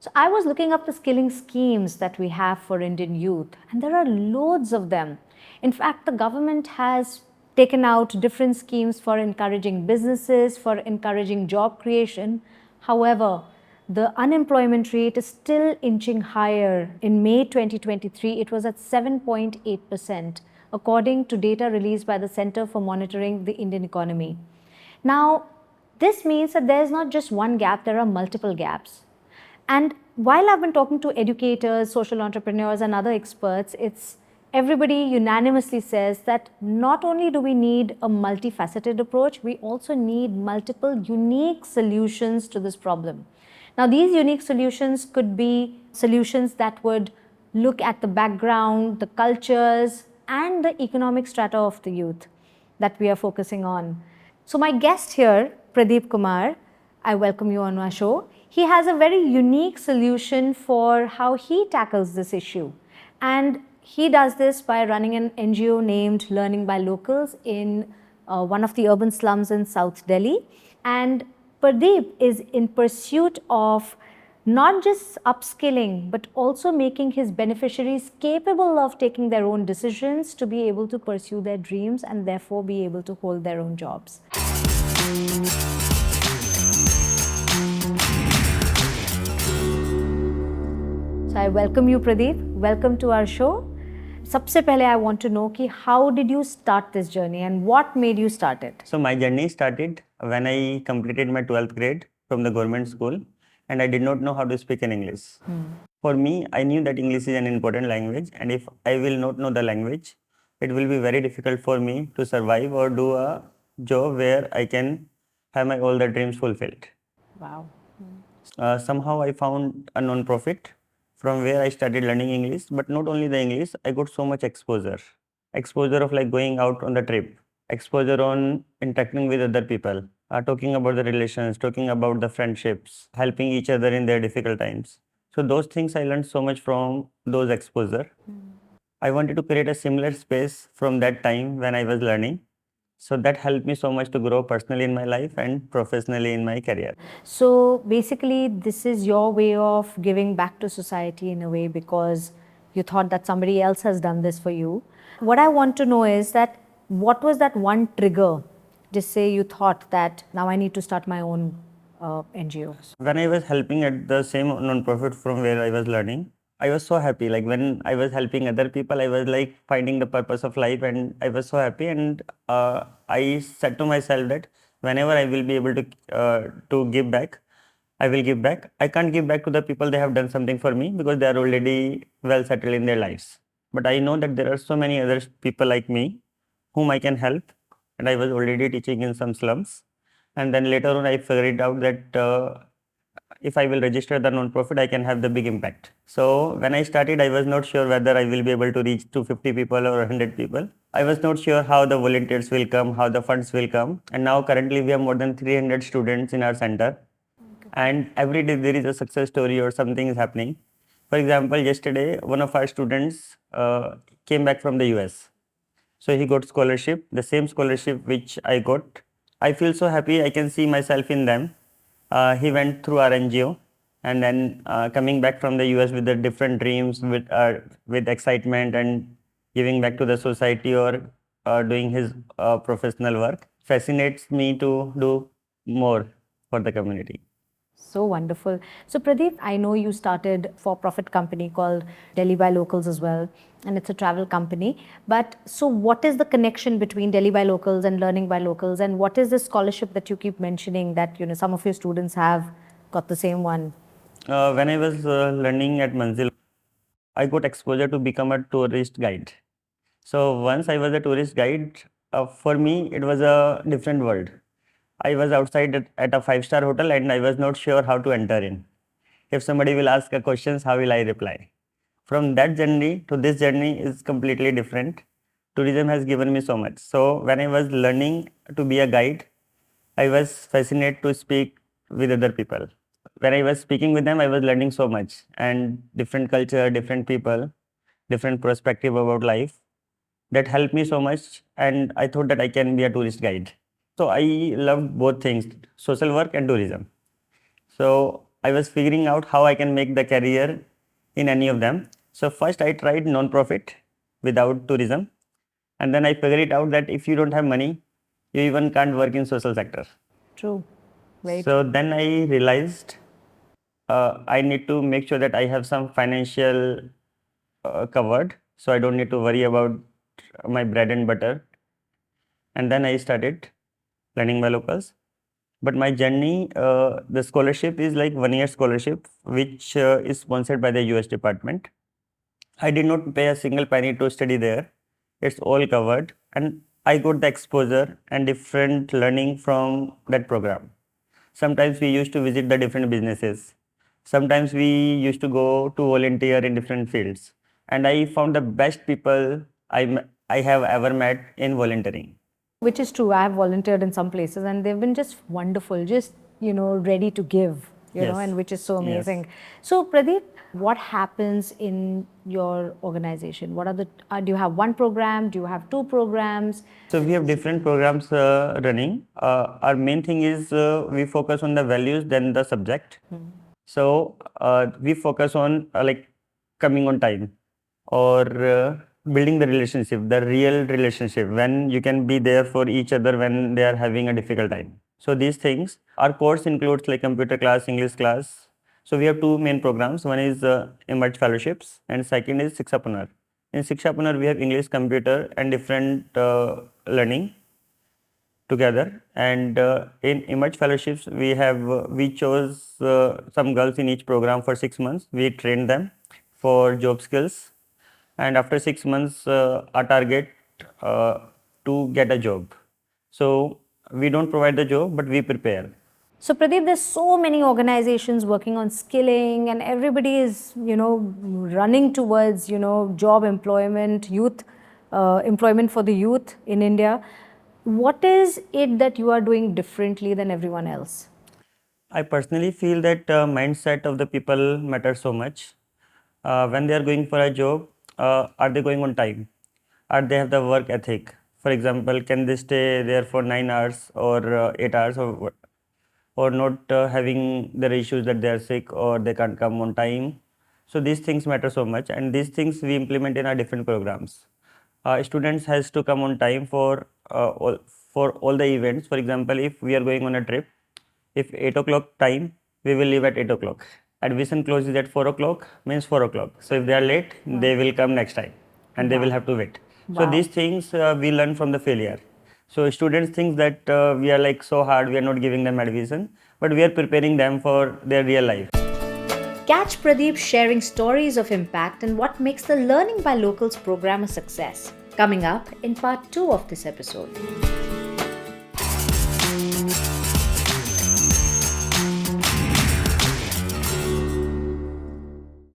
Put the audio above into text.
So I was looking up the skilling schemes that we have for Indian youth, and there are loads of them. In fact, the government has taken out different schemes for encouraging businesses, for encouraging job creation. However, the unemployment rate is still inching higher. In May 2023, it was at 7.8%, according to data released by the Center for Monitoring the Indian Economy. Now, this means that there's not just one gap, there are multiple gaps. And while I've been talking to educators, social entrepreneurs, and other experts, everybody unanimously says that not only do we need a multifaceted approach, we also need multiple unique solutions to this problem. Now, these unique solutions could be solutions that would look at the background, the cultures, and the economic strata of the youth that we are focusing on. So my guest here, Pradeep Kumar, I welcome you on our show. He has a very unique solution for how he tackles this issue. And he does this by running an NGO named Learning by Locals in one of the urban slums in South Delhi. And Pradeep is in pursuit of not just upskilling, but also making his beneficiaries capable of taking their own decisions to be able to pursue their dreams and therefore be able to hold their own jobs. So I welcome you, Pradeep. Welcome to our show. सबसे पहले I want to know कि how did you start this journey and what made you start it? So my journey started when I completed my 12th grade from the government school, and I did not know how to speak in English. For me, I knew that English is an important language, and if I will not know the language, it will be very difficult for me to survive or do a job where I can have my all the dreams fulfilled. Wow. Somehow I found a non-profit from where I started learning English, but not only the English, I got so much exposure. Exposure of like going out on the trip, exposure on interacting with other people, talking about the relations, talking about the friendships, helping each other in their difficult times. So those things I learned so much from those exposure. I wanted to create a similar space from that time when I was learning. So that helped me so much to grow personally in my life and professionally in my career. So basically, this is your way of giving back to society in a way because you thought that somebody else has done this for you. What I want to know is that what was that one trigger? Just say you thought that now I need to start my own NGO. When I was helping at the same non-profit from where I was learning, I was so happy. Like when I was helping other people, I was like finding the purpose of life, and I was so happy. And I said to myself that whenever I will be able to give back, I will give back. I can't give back to the people they have done something for me because they are already well settled in their lives. But I know that there are so many other people like me whom I can help, and I was already teaching in some slums. And then later on, I figured out that if I will register the non-profit, I can have the big impact. So when I started, I was not sure whether I will be able to reach 250 people or 100 people. I was not sure how the volunteers will come, how the funds will come. And now currently we have more than 300 students in our center. And every day there is a success story or something is happening. For example, yesterday, one of our students came back from the US. So he got scholarship, the same scholarship which I got. I feel so happy, I can see myself in them. He went through our NGO and then coming back from the US with the different dreams, with excitement and giving back to the society or doing his professional work fascinates me to do more for the community. So wonderful. So Pradeep, I know you started for-profit company called Delhi by Locals as well, and it's a travel company. But so what is the connection between Delhi by Locals and Learning by Locals, and what is the scholarship that you keep mentioning that some of your students have got the same one? When I was learning at Manzil, I got exposure to become a tourist guide. So once I was a tourist guide, for me it was a different world. I was outside at a 5-star hotel and I was not sure how to enter in. If somebody will ask a questions, how will I reply? From that journey to this journey is completely different. Tourism has given me so much. So when I was learning to be a guide, I was fascinated to speak with other people. When I was speaking with them, I was learning so much and different culture, different people, different perspective about life. That helped me so much, and I thought that I can be a tourist guide. So I loved both things, social work and tourism. So I was figuring out how I can make the career in any of them. So first I tried non-profit without tourism, and then I figured it out that if you don't have money, you even can't work in social sector. True. Very So then I realized I need to make sure that I have some financial covered, so I don't need to worry about my bread and butter. And then I started learning by locals. But my journey, the scholarship is like 1 year scholarship, which is sponsored by the US department. I did not pay a single penny to study there. It's all covered, and I got the exposure and different learning from that program. Sometimes we used to visit the different businesses. Sometimes we used to go to volunteer in different fields. And I found the best people I have ever met in volunteering. Which is true. I have volunteered in some places and they've been just wonderful, just, ready to give, Yes. and which is so Yes. amazing. So, Pradeep, what happens in your organization? What are do you have one program? Do you have two programs? So we have different programs running. Our main thing is we focus on the values than the subject. So we focus on like coming on time or building the relationship, the real relationship when you can be there for each other when they are having a difficult time. So these things, our course includes like computer class, English class. So we have two main programs. One is Emerge Fellowships and second is Shikshapreneur. In Shikshapreneur, we have English, computer and different learning together. And in Emerge Fellowships, we chose some girls in each program for 6 months. We trained them for job skills, and after 6 months, our target to get a job. So we don't provide the job, but we prepare. So, Pradeep, there's so many organizations working on skilling, and everybody is, running towards, job employment, youth employment for the youth in India. What is it that you are doing differently than everyone else? I personally feel that mindset of the people matters so much. When they are going for a job, are they going on time? Are they have the work ethic? For example, can they stay there for 9 hours or 8 hours or not having their issues that they are sick or they can't come on time? So these things matter so much, and these things we implement in our different programs. Students has to come on time for all the events. For example, if we are going on a trip, if 8 o'clock time, we will leave at 8 o'clock. Admission closes at 4 o'clock, means 4 o'clock. So if they are late, they will come next time and they will have to wait. So Wow. these things we learn from the failure. So students think that we are like so hard, we are not giving them admission, but we are preparing them for their real life. Catch Pradeep sharing stories of impact and what makes the Learning by Locals program a success. Coming up in part 2 of this episode.